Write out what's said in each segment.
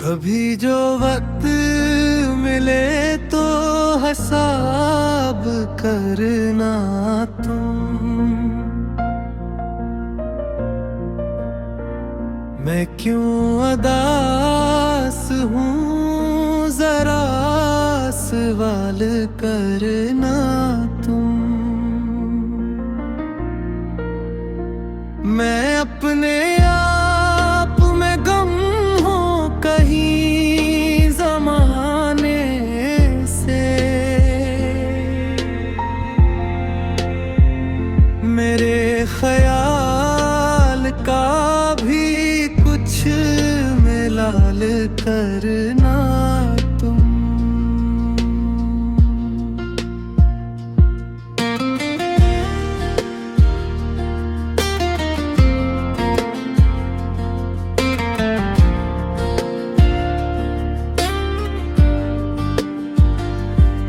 कभी जो वक्त मिले तो हिसाब करना तुम। मैं क्यों अदास हूँ जरा सवाल करना तुम। मैं अपने आप में गम हूँ कहीं जमाने से। मेरे ख्याल का भी कुछ मिलाल करना तुम।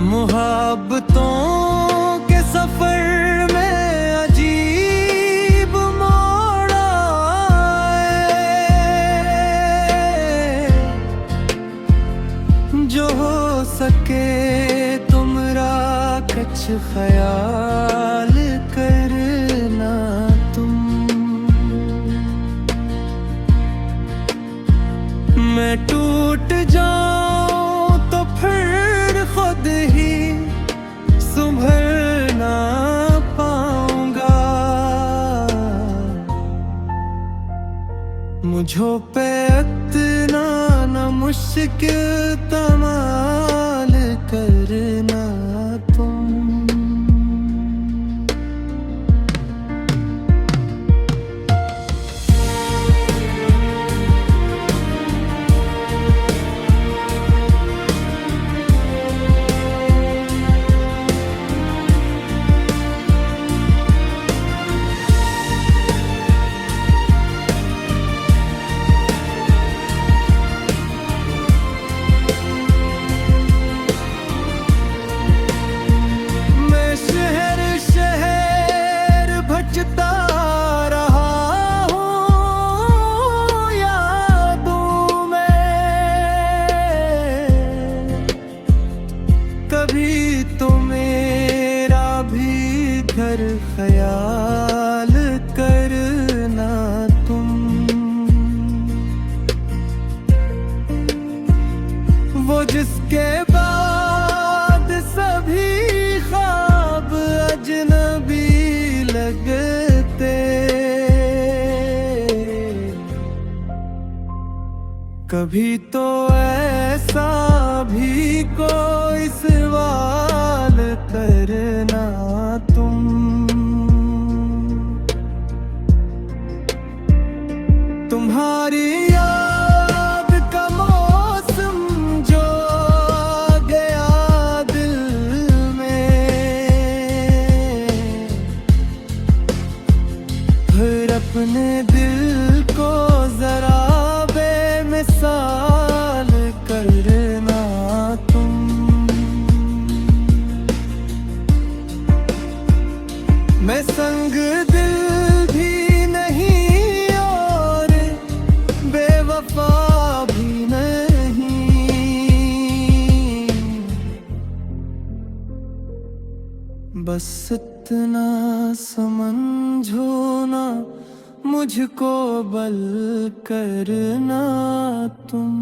मुहब्बतों के सफर में अजीब मोड़ आए। जो हो सके तुमरा कुछ ख्याल करना तुम। मैं टूट जाऊं तो फिर खुद ही संभल ना पाऊंगा। मुझो पे इतना ना मुश्किल तमाल करना तुम। कभी तो मेरा भी घर ख्याल करना तुम। वो जिसके बाद सभी ख्वाब अजनबी लगते। कभी तो ऐसा भी कोई सवाल करना तुम। तुम्हारी याद का मौसम जो आ गया दिल में। फिर अपने दिल को जरा बेमिसाल करना तुम। मैं संग दिल भी नहीं और बेवफा भी नहीं। बस इतना समझो ना मुझको बल करना तुम।